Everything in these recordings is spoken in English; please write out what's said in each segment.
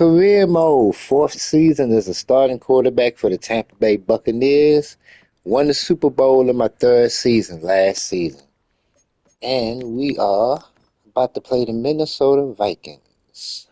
Career mode, fourth season as a starting quarterback for the Tampa Bay Buccaneers. Won the Super Bowl in my third season last season. And we are about to play the Minnesota Vikings.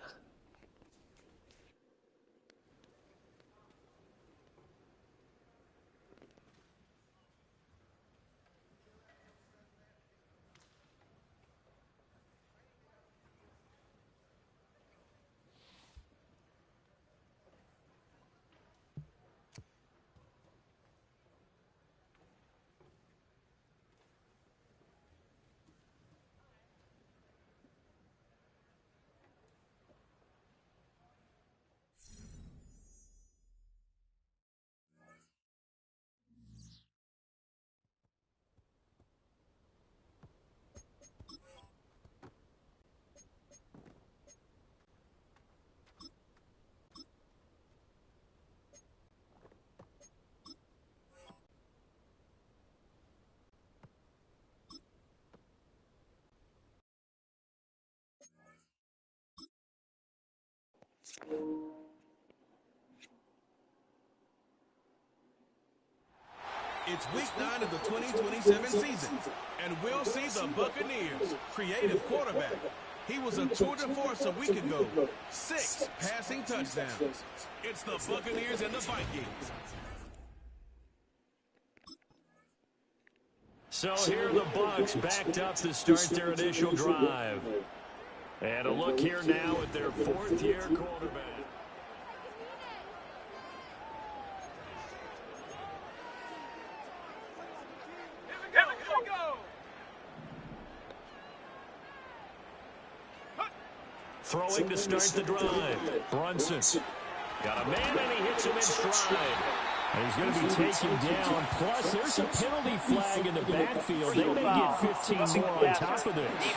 It's week 9 of the 2027 season, and we'll see the Buccaneers' creative quarterback. He was a tour de force a week ago, 6 passing touchdowns. It's the Buccaneers and the Vikings. So here the Bucs backed up to start their initial drive. And a look here now at their fourth-year quarterback. Throwing to start the drive. Brunson. Got a man and he hits him in stride. And he's going to be taken down. Plus, there's a penalty flag in the backfield. They may get 15 more on top of this.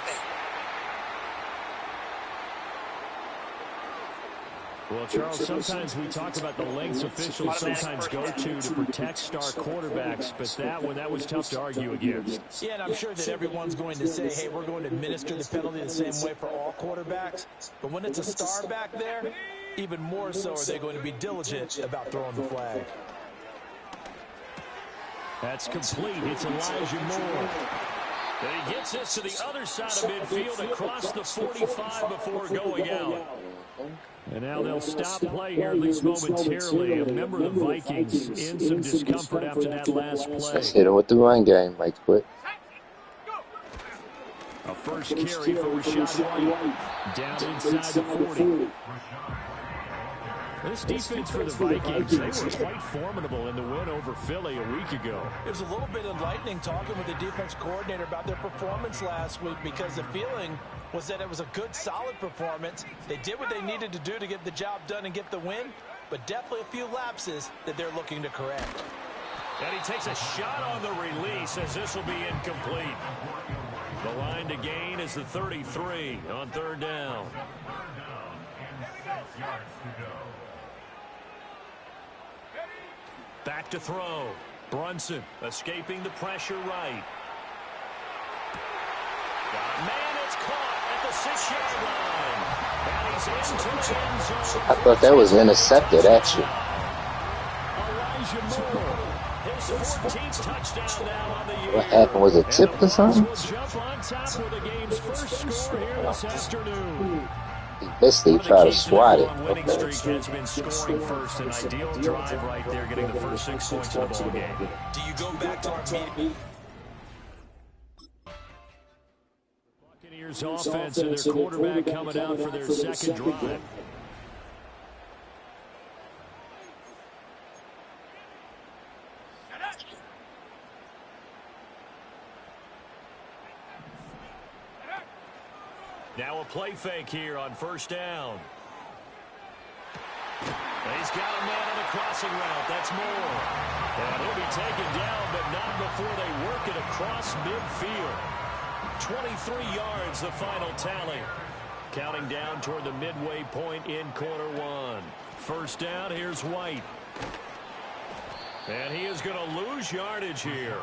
Well, Charles, sometimes we talk about the lengths officials sometimes go to protect star quarterbacks, but that was tough to argue against. Yeah, and I'm sure that everyone's going to say, hey, we're going to administer the penalty the same way for all quarterbacks. But when it's a star back there, even more so are they going to be diligent about throwing the flag. That's complete. It's Elijah Moore. And he gets us to the other side of midfield across the 45 before going out. And now they'll stop play here, at least momentarily. A member of the Vikings in some discomfort after that last play. Let's hit him with the run game right quick. A first carry for Rashad White. Down inside the 40. This defense for the Vikings, they were quite formidable in the win over Philly a week ago. It was a little bit enlightening talking with the defense coordinator about their performance last week because the feeling was that it was a good, solid performance. They did what they needed to do to get the job done and get the win, but definitely a few lapses that they're looking to correct. And he takes a shot on the release as this will be incomplete. The line to gain is the 33 on third down. Back to throw. Brunson escaping the pressure right. Got a man, it's caught at the 6-yard line. And he's into the end zone. I thought that was intercepted, actually. Elijah Moore, his 14th touchdown now on the year. What happened? Was it tipped or something? Will jump on top with the game's first score here this afternoon. He missed it. He tried to swat it. Winning streak has been scoring first. An ideal drive right there, getting the first 6 points in the ball game. Do you go back to our meeting? Buccaneers offense and their quarterback coming out for their second drive. Now a play fake here on first down. He's got a man on the crossing route. That's Moore. And he'll be taken down, but not before they work it across midfield. 23 yards, the final tally. Counting down toward the midway point in quarter one. First down, here's White. And he is going to lose yardage here.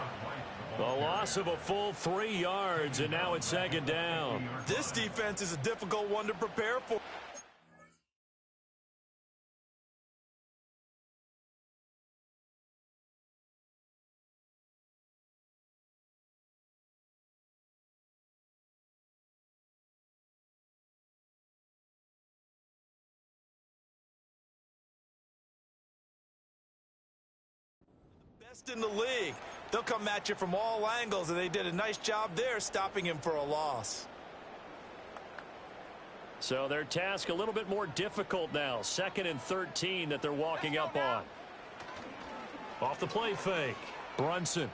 The loss of a full 3 yards, and now it's second down. This defense is a difficult one to prepare for. Best in the league. They'll come at you from all angles, and they did a nice job there stopping him for a loss. So their task a little bit more difficult now. 2nd and 13 that they're walking up on. Off the play fake. Brunson.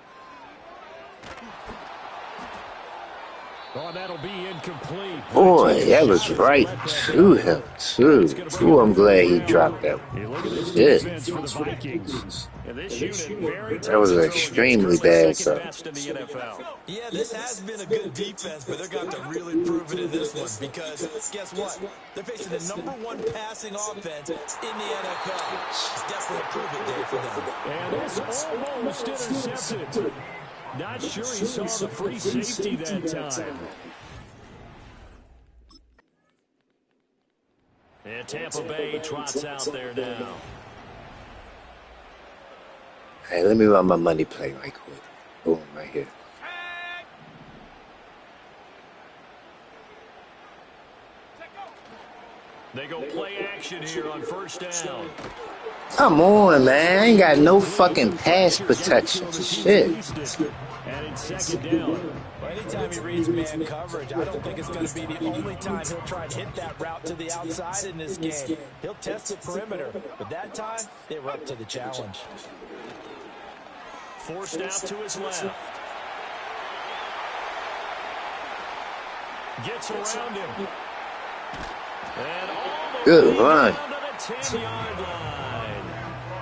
Oh, that'll be incomplete. Boy, that was right to him, too. Ooh, I'm glad he dropped that one. Shit. That was an extremely bad throw. Yeah, this has been a good defense, but they're going to have to really prove it in this one because, guess what? They're facing the #1 passing offense in the NFL. It's definitely a prove-it day for them. And it's almost intercepted. Not sure he saw the free safety that time. And Tampa Bay trots out there now. Hey, let me run my money play right quick. Boom, right here. They go play action here on 1st down. Come on, man. I ain't got no fucking pass protection. Shit. And in 2nd down. Well, anytime he reads man coverage, I don't think it's going to be the only time he'll try and hit that route to the outside in this game. He'll test the perimeter, but that time, they were up to the challenge. Forced out to his left. Gets around him. And all the Good way run. down to the 10-yard line.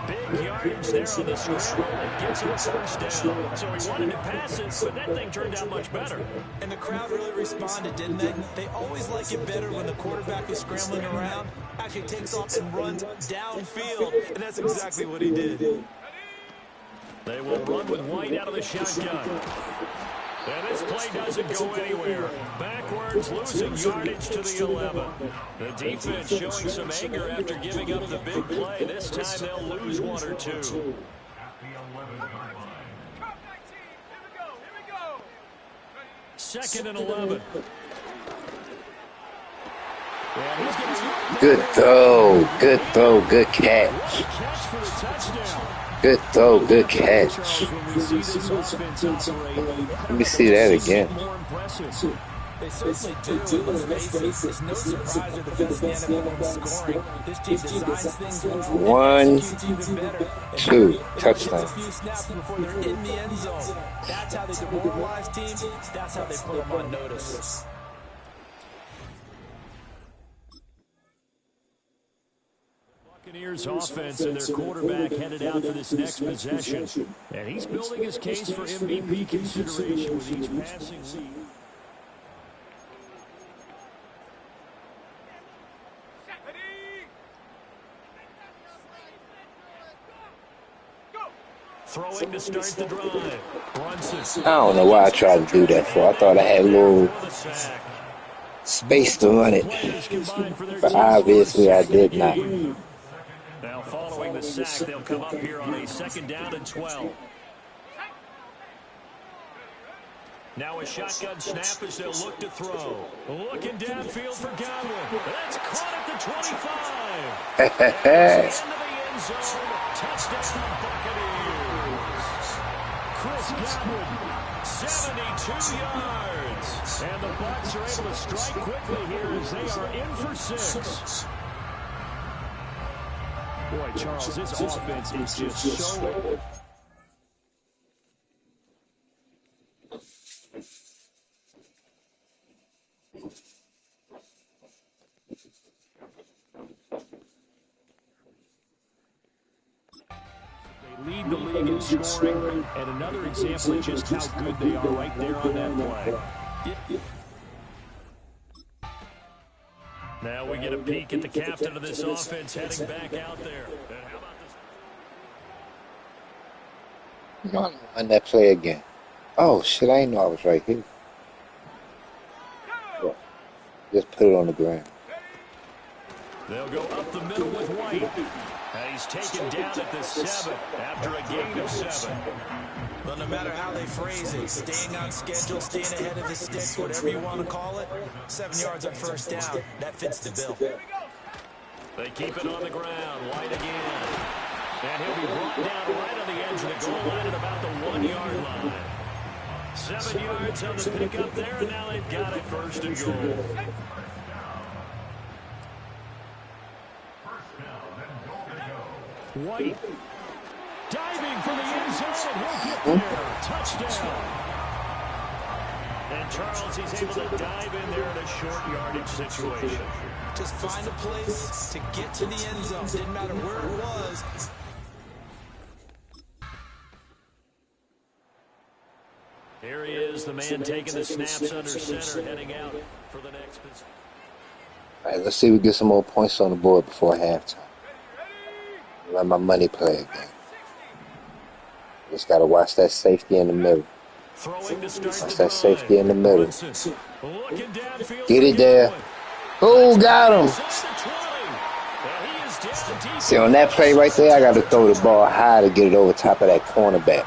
Big yardage there on the scramble. It gets him 1st down. So he wanted to pass it, but that thing turned out much better. And the crowd really responded, didn't they? They always like it better when the quarterback is scrambling around, actually takes off and runs downfield, and that's exactly what he did. They will run with White out of the shotgun. And this play doesn't go anywhere. Backwards, losing yardage to the 11. The defense showing some anger after giving up the big play. This time they'll lose 1 or 2. Second and 11. Good throw. Good throw. Good catch. Good throw. Good catch. Let me see that again. They certainly do. Let's face it, it's no surprise they're the best in the NFL in scoring. This team designs things well and executes even better. 1, 2, touchdown. A few snaps before they're in the end zone. That's how they demoralize teams. That's how they put them on notice. Buccaneers offense and their quarterback headed out for this next possession. And he's building his case for MVP consideration with each passing lead. Throwing to start the drive. Brunson. I don't know why I tried to do that for. I thought I had a little space to run it. But obviously I did not. Now following the sack, they'll come up here on a 2nd down and 12. Now a shotgun snap as they'll look to throw. Looking downfield for Godwin. That's caught at the 25. At the end of the end zone. Touchdown Buccaneers. Chris Godwin, 72 yards. And the Bucs are able to strike quickly here as they are in for 6. Boy, Charles, this offense is just so... Lead the league in scoring, and another example of just how good they are right there on that play. Now we get a peek at the captain of this offense heading back out there. And how about this? Run that play again. Oh, shit, I didn't know I was right here. Yeah. Just put it on the ground. They'll go up the middle with White. And he's taken down at the 7 after a gain of 7. Well, no matter how they phrase it, staying on schedule, staying ahead of the sticks, whatever you want to call it, 7 yards on 1st down, that fits the bill. They keep it on the ground. White again. And he'll be brought down right on the edge of the goal line at about the 1-yard line. 7 yards on the pickup there, and now they've got it first and goal. White diving for the end zone. He'll get there. Touchdown. And Charles, he's able to dive in there in a short yardage situation. Just find a place to get to the end zone. Didn't matter where it was. Here he is, the man taking the snaps under center, heading out for the next position. All right, let's see if we get some more points on the board before halftime. Let my money play again. Just got to watch that safety in the middle. Watch that safety in the middle. Get it there. Oh, got him. See, on that play right there, I got to throw the ball high to get it over top of that cornerback.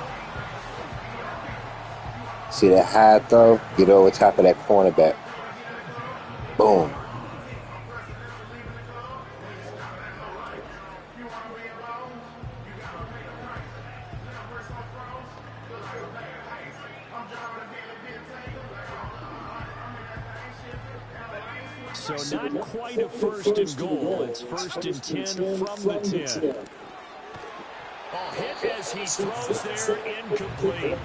See that high throw? Get over top of that cornerback. Boom. So not quite a first and goal. It's first and 10 from the 10. Oh, hit as he throws there, incomplete.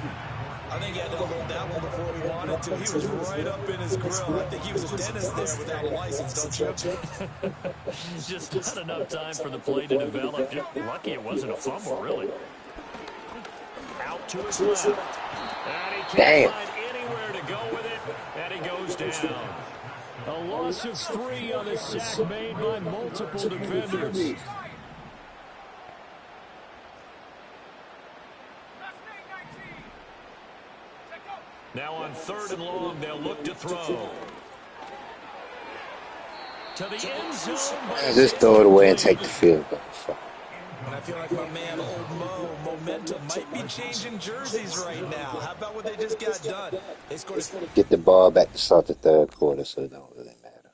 I think he had to hold that one before he wanted to. He was right up in his grill. I think he was a dentist there without a license, don't you? Just not enough time for the play to develop. Just lucky it wasn't a fumble, really. Out to his left. And he can't find anywhere to go with it. And he goes down. A loss of 3 on a sack made by multiple defenders. Now on 3rd and long, they'll look to throw. To the end zone. Just throw it away and take the field goal. And I feel like my man, old Mo, momentum might be changing jerseys right now. How about what they just got done? They scored. Get the ball back to start the 3rd quarter, so it don't really matter.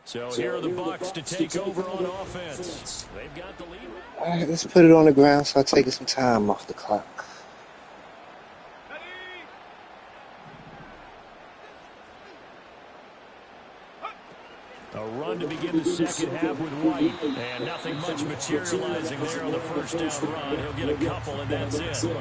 So here are the Bucs to take over on offense. They've got the lead. All right, let's put it on the ground so I'm taking some time off the clock. A run to begin the second half with White. And nothing much materializing there on the first down run. He'll get a couple, and that's it.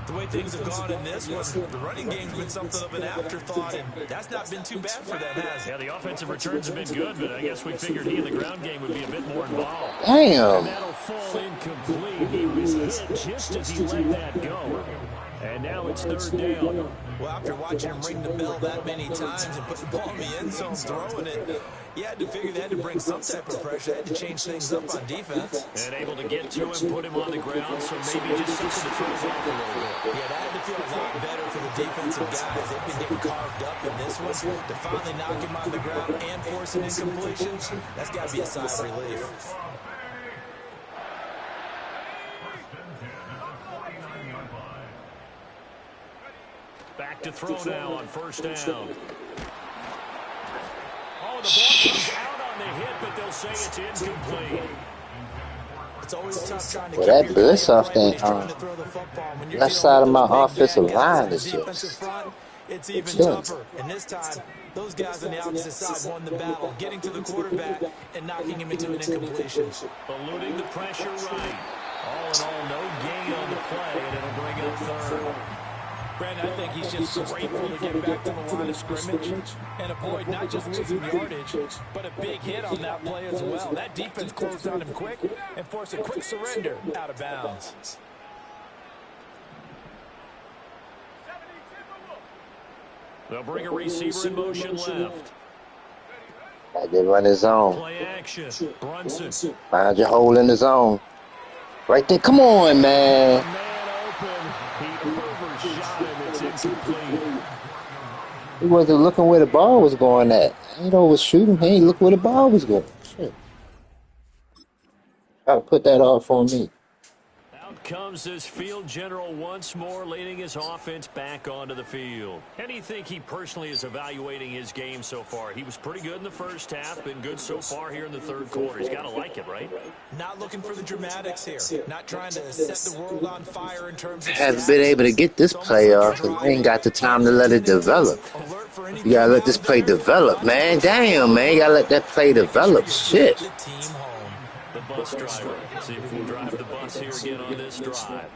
The way things have gone in this one, the running game's been something of an afterthought, and that's not been too bad for them, has it? Yeah, the offensive returns have been good, but I guess we figured he in the ground game would be a bit more involved. Damn. And that'll fall incomplete. He was hit just as he let that go. And now it's 3rd down. Well, after watching him ring the bell that many times and put the ball in the end zone, throwing it, you had to figure they had to bring some type of pressure. They had to change things up on defense. And able to get to him, put him on the ground, so maybe just something to throw off a little bit. Yeah, that had to feel a lot better for the defensive guys. They've been getting carved up in this one. To finally knock him on the ground and force an incompletion, that's got to be a sigh of relief. Back to throw now on 1st down. Oh, the ball comes out on the hit, but they'll say it's incomplete. It's always tough trying to Well, that bliss off thing left side of my offensive line is just it's even tougher. And this time, those guys on the opposite side won the battle, getting to the quarterback and knocking him into an incompletion. Eluding the pressure right. All in all, no gain on the play, and it'll bring up 3rd. Brandon, I think he's just grateful to get back to the line of scrimmage and avoid not just losing yardage, but a big hit on that play as well. That defense closed on him quick and forced a quick surrender out of bounds. They'll bring a receiver in motion left. I did run his zone. Play action. Brunson. Find your hole in the zone. Right there. Come on, man. He wasn't looking where the ball was going at. He was shooting. He ain't look where the ball was going. Shit. Try to put that off on me. Out Off comes this field general once more, leading his offense back onto the field. How do you think he personally is evaluating his game so far? He was pretty good in the first half, been good so far here in the third quarter. He's got to like it, right? Not looking for the dramatics here. Not trying to set the world on fire in terms of Haven't been able to get this play off because we ain't got the time to let it develop. You gotta let this play develop, man. Damn, man. You gotta let that play develop. Shit. The bus driver. See if we can drive the bus here again on this drive.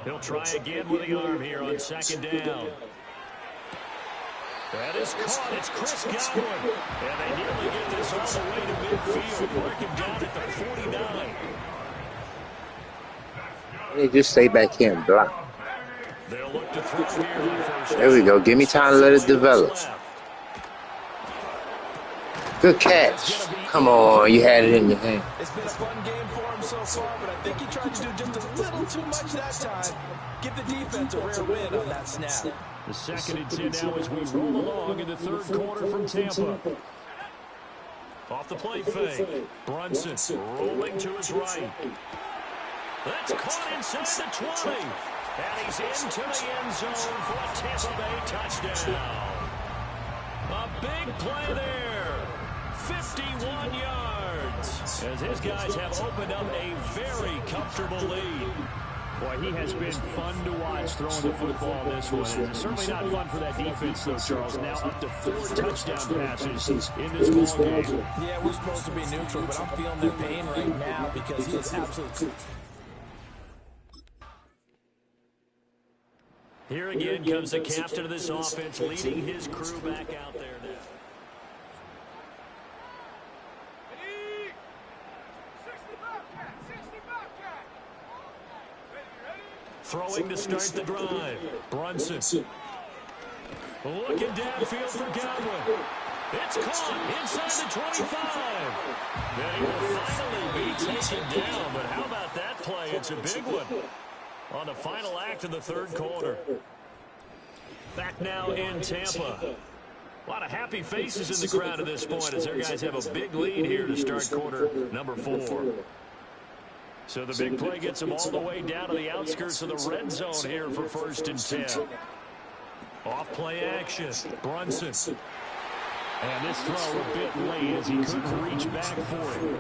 He'll try again with the arm here on second down. That is caught. It's Chris Godwin. And they nearly get this all the way to midfield. Mark him down at the 49. They just stay back here and block. They'll look to throw here on first. There we go. Give me time to let it develop. Good catch. Come on, you had it in your hand. It's been a fun game for him so far, but I think he tried to do just a little too much that time. Give the defense a rare win on that snap. The 2nd and 10 now as we roll along in the third quarter from Tampa. Off the play fake. Brunson rolling to his right. That's caught inside the 20. And he's into the end zone for a Tampa Bay touchdown. A big play there. 51 yards. As his guys have opened up a very comfortable lead. Boy, he has been fun to watch throwing the football this one. It's certainly not fun for that defense, though, Charles. Now up to 4 touchdown passes in this ball game. Yeah, we're supposed to be neutral, but I'm feeling their pain right now because he is absolutely... Here again comes the captain of this offense, leading his crew back out there now. Throwing to start the drive. Brunson. Looking downfield for Godwin. It's caught inside the 25. Then he will finally be taken down. But how about that play? It's a big one on the final act of the third quarter. Back now in Tampa. A lot of happy faces in the crowd at this point as their guys have a big lead here to start quarter number 4. So the big play gets them all the way down to the outskirts of the red zone here for 1st and 10. Off play action. Brunson. And this throw a bit late as he couldn't reach back for it.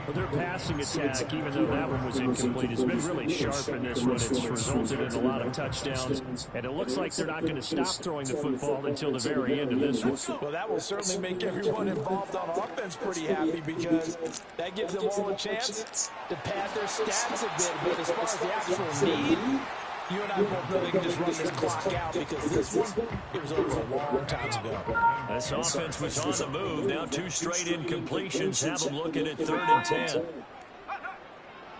But their passing attack, even though that one was incomplete, has been really sharp in this one. It's resulted in a lot of touchdowns, and it looks like they're not going to stop throwing the football until the very end of this one. Well, that will certainly make everyone involved on offense pretty happy because that gives them all a chance to pad their stats a bit. But as far as the actual need, you and I both know they can just run this clock out because this one, it was over a long time ago. This offense was on the move. Now 2 straight incompletions have them looking at 3rd and 10.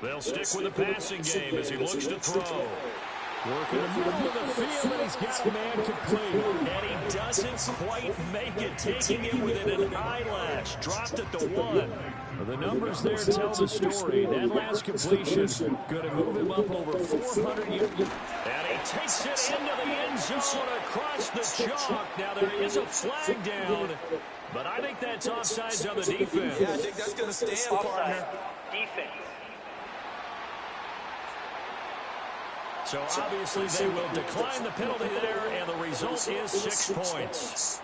They'll stick with the passing game as he looks to throw. Working the middle of the field, and he's got a man complete. And he doesn't quite make it, taking it within an eyelash. Dropped at the 1. The numbers there tell the story. That last completion going to move him up over 400 yards. And he takes it into the end zone across the chalk. Now there is a flag down, but I think that's offsides on the defense. Yeah, I think that's going to stand, partner. Defense. So obviously they will decline the penalty there, and the result is 6 points.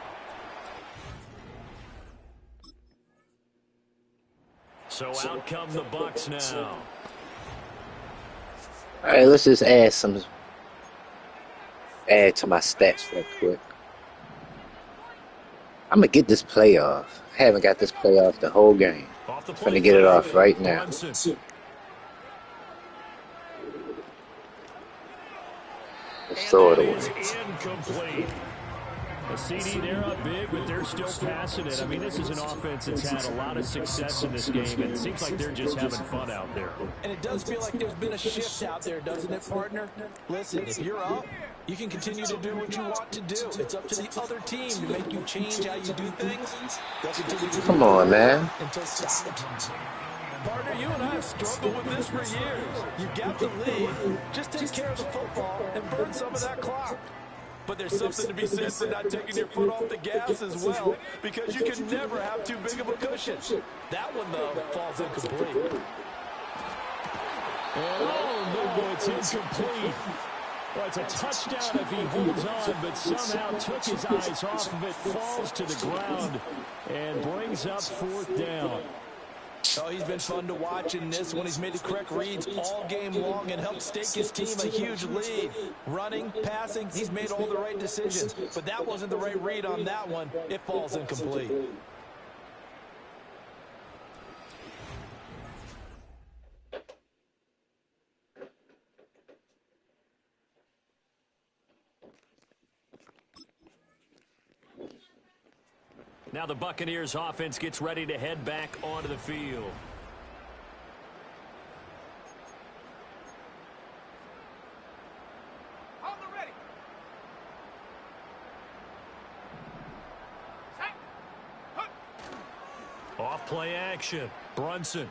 So out come the Bucs now. All right, let's just add to my stats real quick. I'm gonna get this play off. I haven't got this play off the whole game. I'm gonna get it off right now. Let's throw it away. Incomplete. A CD, they're up big, but they're still passing it. I mean, this is an offense that's had a lot of success in this game, and it seems like they're just having fun out there. And it does feel like there's been a shift out there, doesn't it, partner? Listen, if you're up, you can continue to do what you want to do. It's up to the other team to make you change how you do things. They'll continue to Come on, man. Until stopped. Partner, you and I have struggled with this for years. You've got the lead. Just take care of the football and burn some of that clock. But there's something to be said for not taking your foot off the gas as well, because you can never have too big of a cushion. That one, though, falls incomplete. Oh, no, it's incomplete. Well, it's a touchdown if he holds on, but somehow took his eyes off of it, falls to the ground, and brings up 4th down. Oh, he's been fun to watch in this one. He's made the correct reads all game long and helped stake his team a huge lead. Running, passing, he's made all the right decisions. But that wasn't the right read on that one. It falls incomplete. Now the Buccaneers offense gets ready to head back onto the field. Off play action. Brunson.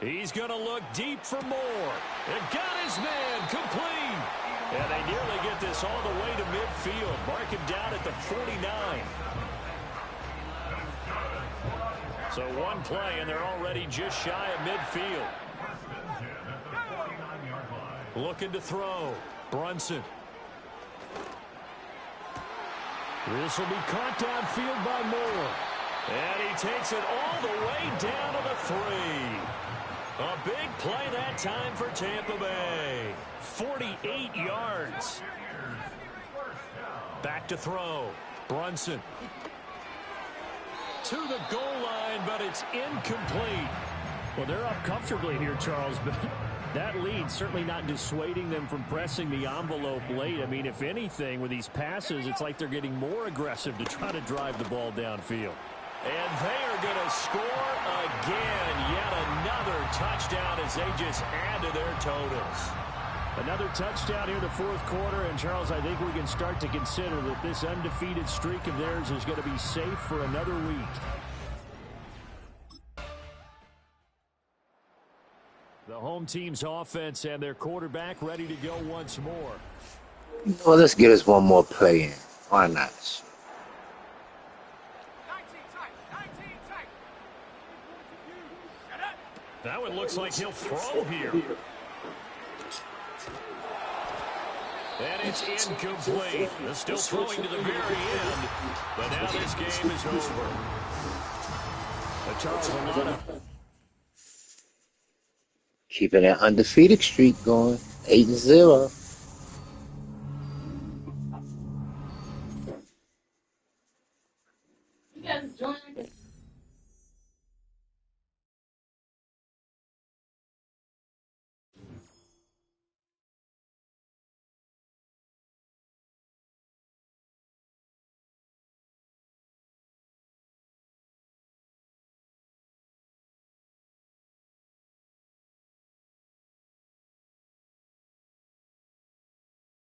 He's going to look deep for more. And got his man complete. And they nearly get this all the way to midfield. Mark him down at the 49. So one play, and they're already just shy of midfield. Looking to throw. Brunson. This will be caught downfield by Moore. And he takes it all the way down to the 3. A big play that time for Tampa Bay. 48 yards. Back to throw. Brunson. To the goal line, but it's incomplete. Well, they're up comfortably here, Charles, but that lead certainly not dissuading them from pressing the envelope late. I mean, if anything, with these passes, it's like they're getting more aggressive to try to drive the ball downfield. And they are going to score again. Yet another touchdown as they just add to their totals. Another touchdown here in the 4th quarter. And, Charles, I think we can start to consider that this undefeated streak of theirs is going to be safe for another week. The home team's offense and their quarterback ready to go once more. Well, let's get us one more play in. Why not? That one looks like he'll throw here. And it's incomplete. They're still throwing to the very end. But now this game is over. But Charles, a lot of... Keeping that undefeated streak going. 8-0. You guys join